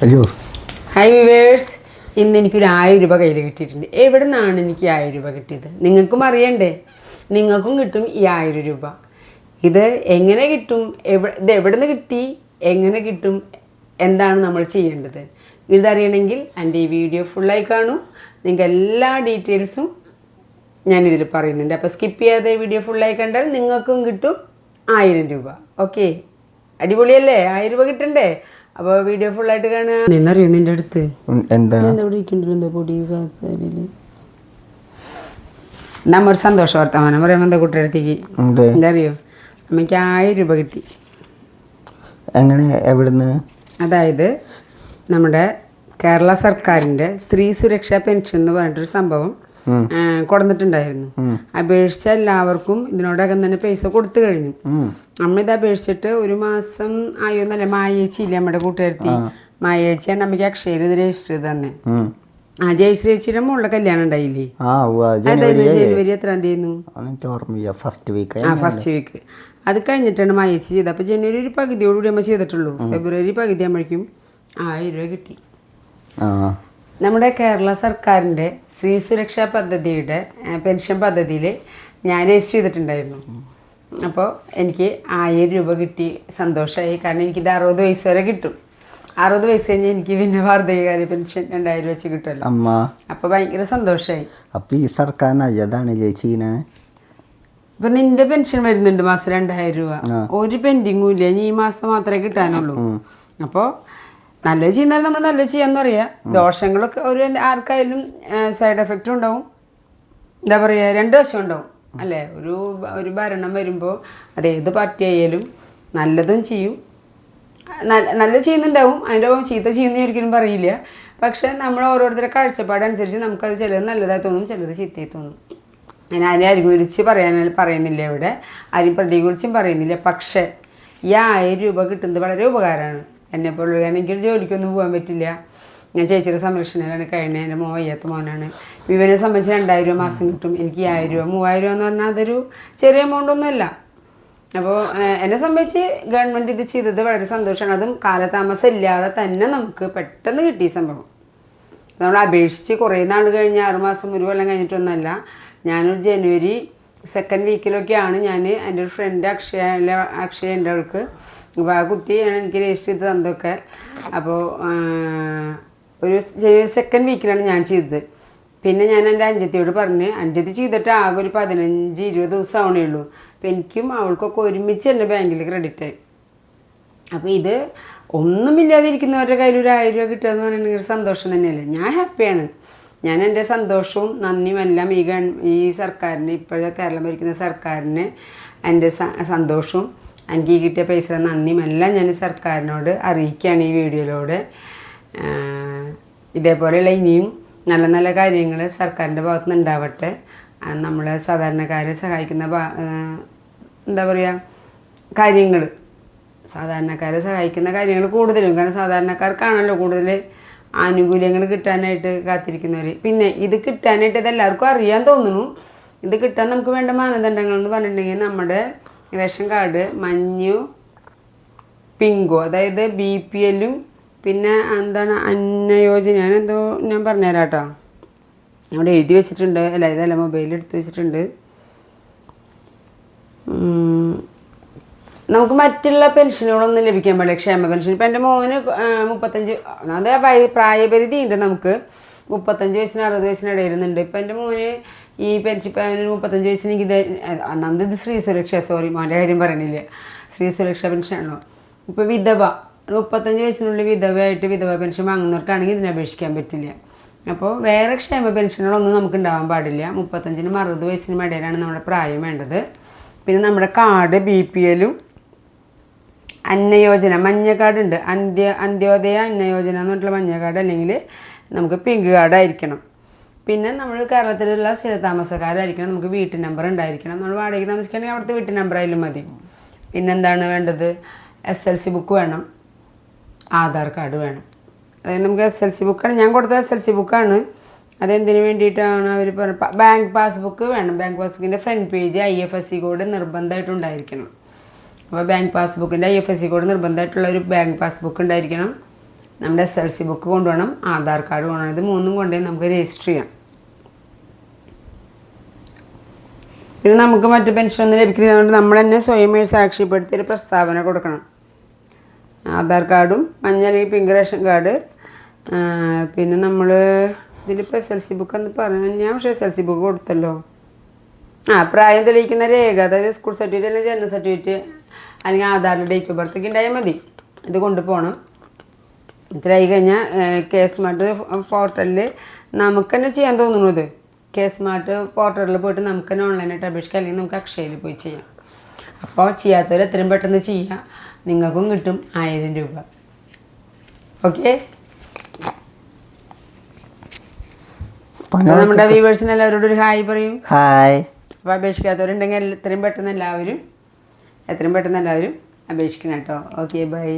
അയ്യോ hi viewers, ഇന്ന് എനിക്കൊരു 1000 രൂപ കയ്യിൽ കിട്ടിയിട്ടുണ്ട്. എവിടെ നിന്നാണ് എനിക്ക് 1000 രൂപ കിട്ടിയത്? നിങ്ങൾക്കും അറിയണ്ടേ? നിങ്ങൾക്കും കിട്ടും ഈ 1000 രൂപ. ഇത് എങ്ങനെ കിട്ടും, ഇത് എവിടെ നിന്ന് കിട്ടി, എങ്ങനെ കിട്ടും, എന്താണ് നമ്മൾ ചെയ്യേണ്ടത്, ഇതറിയണമെങ്കിൽ എൻ്റെ ഈ വീഡിയോ ഫുള്ളായി കാണൂ. നിങ്ങൾക്ക് എല്ലാ ഡീറ്റെയിൽസും ഞാനിതിൽ പറയുന്നുണ്ട്. അപ്പോൾ സ്കിപ്പ് ചെയ്യാതെ വീഡിയോ ഫുള്ളായി കണ്ടാൽ നിങ്ങൾക്കും കിട്ടും 1000 രൂപ. ഓക്കെ, അടിപൊളിയല്ലേ? 1000 രൂപ കിട്ടണ്ടേ? അപ്പോൾ വീഡിയോ ഫുള്ളായിട്ട് കാണുക. നിന്നറിയോ നിൻ്റെ അടുത്ത് എന്താ ഇവിടെ ഇരിക്കണ്ടല്ലോ, എന്താ പൊടി കാസാരില് നമ്മ ഒരു സന്തോഷ വർത്തമാനം പറയുമ്പോൾ എന്താ കുട്ടിയടുത്തേക്ക് എന്താ അറിയോ, അമ്മയ്ക്ക് 1000 രൂപ കിട്ടി. എങ്ങനെ, എവിടുന്ന്? അതായത് നമ്മുടെ കേരള സർക്കാരിൻ്റെ സ്ത്രീ സുരക്ഷാ പെൻഷൻ എന്ന് പറഞ്ഞിട്ടൊരു സംഭവം കൊടുത്തിട്ടുണ്ടായിരുന്നു. അപേക്ഷിച്ച എല്ലാവർക്കും ഇതിനോടകം തന്നെ പൈസ കൊടുത്തു കഴിഞ്ഞു. അമ്മ ഇത് അപേക്ഷിച്ചിട്ട് 1 മാസം ആയോന്നല്ല. മായേച്ചിയില്ലേ നമ്മുടെ കൂട്ടുകാരത്തി, മായേച്ചിയാണ് അമ്മയ്ക്ക് അക്ഷയയിൽ ഇത് രജിസ്റ്റർ ചെയ്ത് തന്നെ. ജയശ്രീ ചേച്ചിയുടെ മുകളിലെ കല്യാണം ഉണ്ടായില്ലേ, ജനുവരി എത്രാം തീയതി? First week. അത് കഴിഞ്ഞിട്ടാണ് മായേച്ചി ചെയ്തത്. അപ്പോൾ ജനുവരി ഒരു പകുതിയോടുകൂടി അമ്മ ചെയ്തിട്ടുള്ളൂ. ഫെബ്രുവരി പകുതി ആകുമ്പോഴേക്കും 1000 രൂപ കിട്ടി. നമ്മുടെ കേരള സർക്കാരിൻ്റെ സ്ത്രീ സുരക്ഷാ പദ്ധതിയുടെ പെൻഷൻ പദ്ധതിയിൽ ഞാൻ രജിസ്റ്റർ ചെയ്തിട്ടുണ്ടായിരുന്നു. അപ്പോൾ എനിക്ക് 1000 രൂപ കിട്ടി. സന്തോഷമായി. കാരണം എനിക്കിത് 60 വയസ്സ് വരെ കിട്ടും. 60 വയസ്സ് കഴിഞ്ഞ് എനിക്ക് പിന്നെ വാർദ്ധക്യകാല പെൻഷൻ 2000 വെച്ച് കിട്ടുമല്ലോ. അപ്പോൾ ഭയങ്കര സന്തോഷമായി. അപ്പോൾ ഈ സർക്കാർ നല്ലതാണ് ചേച്ചീനെ. ഇപ്പം നിൻ്റെ പെൻഷൻ വരുന്നുണ്ട് മാസം 2000 രൂപ. ഒരു പെൻഡിങ്ങും ഇല്ല. ഇനി ഈ മാസം മാത്രമേ കിട്ടാനുള്ളൂ. അപ്പോൾ നല്ലത് ചെയ്യുന്നാൽ നമ്മൾ നല്ലത് ചെയ്യാന്ന് പറയാം. ദോഷങ്ങളൊക്കെ ആർക്കായാലും സൈഡ് എഫക്റ്റും ഉണ്ടാവും. എന്താ പറയുക, 2 വശം ഉണ്ടാവും അല്ലേ? ഒരു ഭരണം വരുമ്പോൾ അത് ഏത് പാർട്ടി ആയാലും നല്ലതും ചെയ്യും, നല്ലത് ചെയ്യുന്നുണ്ടാവും. അതിൻ്റെ ചീത്ത ചെയ്യുന്ന ഒരിക്കലും പറയില്ല. പക്ഷെ നമ്മൾ ഓരോരുത്തരുടെ കാഴ്ചപ്പാടനുസരിച്ച് നമുക്കത് ചിലത് നല്ലതായി തോന്നും, ചിലത് ചീത്തയായി തോന്നും. ഞാൻ ആരെയും അനുകൂലിച്ച് പറയുന്നില്ല ഇവിടെ, ആരും പ്രതികൂലിച്ചും പറയുന്നില്ല. പക്ഷേ ഈ 1000 രൂപ കിട്ടുന്നത് വളരെ ഉപകാരമാണ്. എന്നെപ്പോലുള്ള എനിക്കൊരു ജോലിക്കൊന്നും പോകാൻ പറ്റില്ല. ഞാൻ ചേച്ചിയുടെ സംരക്ഷണയിലാണ് കഴിയുന്നത്. എൻ്റെ വയ്യാത്ത മോനാണ്. വിവനെ സംബന്ധിച്ച് 2000 രൂപ മാസം കിട്ടും. എനിക്ക് 1000 രൂപ 3000 എന്ന് പറഞ്ഞാൽ അതൊരു ചെറിയ എമൗണ്ടൊന്നുമല്ല. അപ്പോൾ എന്നെ സംബന്ധിച്ച് ഗവൺമെൻറ് ഇത് ചെയ്തത് വളരെ സന്തോഷമാണ്. അതും കാലതാമസം ഇല്ലാതെ തന്നെ നമുക്ക് പെട്ടെന്ന് കിട്ടിയ സംഭവം. നമ്മൾ അപേക്ഷിച്ച് കുറേ നാൾ കഴിഞ്ഞ് 6 മാസം 1 കൊല്ലം കഴിഞ്ഞിട്ടൊന്നുമല്ല. ഞാനൊരു ജനുവരി 2nd വീക്കിലൊക്കെയാണ് ഞാൻ എൻ്റെ ഒരു ഫ്രണ്ട് അക്ഷയ ഉണ്ട് അവൾക്ക്. അപ്പോൾ ആ കുട്ടിയാണ് എനിക്ക് രജിസ്റ്റർ ചെയ്ത് തന്നതൊക്കെ. അപ്പോൾ ഒരു ജനുവരി 2nd വീക്കിലാണ് ഞാൻ ചെയ്തത്. പിന്നെ ഞാൻ എൻ്റെ അഞ്ചത്തിയോട് പറഞ്ഞ്, അഞ്ചത്തി ചെയ്തിട്ട് ആകെ ഒരു 15-20 ദിവസം ആവണേ ഉള്ളൂ. അപ്പോൾ എനിക്കും അവൾക്കൊക്കെ ഒരുമിച്ച് എൻ്റെ ബാങ്കിൽ ക്രെഡിറ്റ് ആയി. അപ്പോൾ ഇത് ഒന്നുമില്ലാതിരിക്കുന്നവരുടെ കയ്യിൽ ഒരു 1000 രൂപ കിട്ടുക എന്ന് പറയുന്നത് സന്തോഷം തന്നെയല്ലേ. ഞാൻ ഹാപ്പിയാണ്. ഞാൻ എൻ്റെ സന്തോഷവും നന്ദിയും എല്ലാം ഈ സർക്കാരിന്, ഇപ്പോഴത്തെ കേരളം ഭരിക്കുന്ന സർക്കാരിന് എൻ്റെ സന്തോഷവും എനിക്ക് കിട്ടിയ പൈസ നന്ദിയും എല്ലാം ഞാൻ സർക്കാരിനോട് അറിയിക്കുകയാണ് ഈ വീഡിയോയിലൂടെ. ഇതേപോലെയുള്ള ഇനിയും നല്ല നല്ല കാര്യങ്ങൾ സർക്കാരിൻ്റെ ഭാഗത്തു നിന്ന് ഉണ്ടാവട്ടെ. നമ്മൾ സാധാരണക്കാരെ സഹായിക്കുന്ന എന്താ പറയുക കാര്യങ്ങൾ, സാധാരണക്കാരെ സഹായിക്കുന്ന കാര്യങ്ങൾ കൂടുതലും. കാരണം സാധാരണക്കാർക്കാണല്ലോ കൂടുതൽ ആനുകൂല്യങ്ങൾ കിട്ടാനായിട്ട് കാത്തിരിക്കുന്നവർ. പിന്നെ ഇത് കിട്ടാനായിട്ട് ഇതെല്ലാവർക്കും അറിയാൻ തോന്നുന്നു. ഇത് കിട്ടാൻ നമുക്ക് വേണ്ട മാനദണ്ഡങ്ങൾ എന്ന് പറഞ്ഞിട്ടുണ്ടെങ്കിൽ നമ്മുടെ റേഷൻ കാർഡ് മഞ്ഞോ പിങ്കോ, അതായത് BPL-ഉം പിന്നെ എന്താണ് അന്നയോജന, ഞാൻ പറഞ്ഞുതരാം കേട്ടോ. അവിടെ എഴുതി വെച്ചിട്ടുണ്ട്. അല്ല ഇതല്ല, മൊബൈലിൽ എടുത്ത് വെച്ചിട്ടുണ്ട്. നമുക്ക് മറ്റുള്ള പെൻഷനുകളൊന്നും ലഭിക്കാൻ പാടില്ല. ക്ഷേമ പെൻഷൻ ഇപ്പം എൻ്റെ മോന് 35, അത് പ്രായപരിധി ഉണ്ട്. നമുക്ക് 35 വയസ്സിന് 60 വയസ്സിന് ഇടയിരുന്നുണ്ട്. ഇപ്പം എൻ്റെ മോന് ഈ പെൻഷൻ ഇപ്പം 35 വയസ്സിന് ഇത് ഒന്നാമത് ഇത് സ്ത്രീ സുരക്ഷ, മോൻ്റെ കാര്യം പറയണില്ല, സ്ത്രീ സുരക്ഷാ പെൻഷനാണല്ലോ. ഇപ്പോൾ വിധവ 35 വയസ്സിനുള്ളിൽ വിധവയായിട്ട് വിധവ പെൻഷൻ വാങ്ങുന്നവർക്കാണെങ്കിൽ ഇതിനെ അപേക്ഷിക്കാൻ പറ്റില്ല. അപ്പോൾ വേറെ ക്ഷേമ പെൻഷനുകളൊന്നും നമുക്ക് ഉണ്ടാവാൻ പാടില്ല. 35-നും 60 വയസ്സിനും ഇടയിലാണ് നമ്മുടെ പ്രായം വേണ്ടത്. പിന്നെ നമ്മുടെ കാർഡ് BPL-ഉം അന്നയോജന മഞ്ഞ കാർഡുണ്ട്, അന്ത്യോദയ അന്നയോജന എന്ന് പറഞ്ഞിട്ടുള്ള മഞ്ഞ കാർഡ്, അല്ലെങ്കിൽ നമുക്ക് പിങ്ക് കാർഡ് ആയിരിക്കണം. പിന്നെ നമ്മൾ കേരളത്തിലുള്ള സ്ഥിരതാമസക്കാരായിരിക്കണം. നമുക്ക് വീട്ടു നമ്പർ ഉണ്ടായിരിക്കണം. നമ്മൾ വാടകയ്ക്ക് താമസിക്കുകയാണെങ്കിൽ അവിടുത്തെ വീട്ടു നമ്പർ ആയാലും മതി. പിന്നെന്താണ് വേണ്ടത്? SLC ബുക്ക് വേണം, ആധാർ കാർഡ് വേണം. അതായത് നമുക്ക് SLC ബുക്കാണ് ഞാൻ കൊടുത്തത്. SLC ബുക്കാണ്. അതെന്തിനു വേണ്ടിയിട്ടാണ് അവർ പറഞ്ഞത്? ബാങ്ക് പാസ്ബുക്ക് വേണം. ബാങ്ക് പാസ്ബുക്കിൻ്റെ ഫ്രണ്ട് പേജ് IFSC കോഡ് നിർബന്ധമായിട്ടുണ്ടായിരിക്കണം. അപ്പോൾ ബാങ്ക് പാസ്ബുക്കിൻ്റെ IFSC കോഡ് നിർബന്ധമായിട്ടുള്ള ഒരു ബാങ്ക് പാസ്ബുക്ക് ഉണ്ടായിരിക്കണം. നമ്മുടെ SLC ബുക്ക് കൊണ്ടുപോകണം, ആധാർ കാർഡ് കൊണ്ടുപോകണം. ഇത് 3 കൊണ്ടുപോയി നമുക്ക് രജിസ്റ്റർ ചെയ്യാം. പിന്നെ നമുക്ക് മറ്റ് പെൻഷനൊന്നും ലഭിക്കുന്നതുകൊണ്ട് നമ്മൾ തന്നെ സ്വയമേ സാക്ഷ്യപ്പെടുത്തി ഒരു പ്രസ്താവന കൊടുക്കണം. ആധാർ കാർഡും മഞ്ഞ അല്ലെങ്കിൽ പിങ്ക് റേഷൻ കാർഡ്, പിന്നെ നമ്മൾ ഇതിലിപ്പോൾ SLC ബുക്ക് എന്ന് പറഞ്ഞാൽ ഞാൻ പക്ഷേ SLC ബുക്ക് കൊടുത്തല്ലോ. പ്രായം തെളിയിക്കുന്ന രേഖ, അതായത് സ്കൂൾ സർട്ടിഫിക്കറ്റ് അല്ലെങ്കിൽ ജനന സർട്ടിഫിക്കറ്റ് അല്ലെങ്കിൽ ആധാറിൻ്റെ ഡേറ്റ് ഓഫ് ബർത്തൊക്കെ ഉണ്ടായാൽ മതി. ഇത് കൊണ്ടുപോകണം. ഇത്രയായി കഴിഞ്ഞാൽ K-സ്മാർട്ട് പോർട്ടലിൽ നമുക്ക് തന്നെ ചെയ്യാൻ തോന്നുന്നത്. K-സ്മാർട്ട് പോർട്ടലിൽ പോയിട്ട് നമുക്ക് തന്നെ ഓൺലൈനായിട്ട് അപേക്ഷിക്കാം, അല്ലെങ്കിൽ നമുക്ക് അക്ഷയയിൽ പോയി ചെയ്യാം. അപ്പോൾ ചെയ്യാത്തവർ എത്രയും പെട്ടെന്ന് ചെയ്യുക, നിങ്ങൾക്കും കിട്ടും 1000 രൂപ. ഓക്കെ, നമ്മുടെ വ്യൂവേഴ്സിന് എല്ലാവരോടും ഒരു ഹായ് പറയും. ഹായ്. അപ്പോൾ അപേക്ഷിക്കാത്തവരുണ്ടെങ്കിൽ എത്രയും പെട്ടെന്ന് എല്ലാവരും അപേക്ഷിക്കണം കേട്ടോ. Okay, by.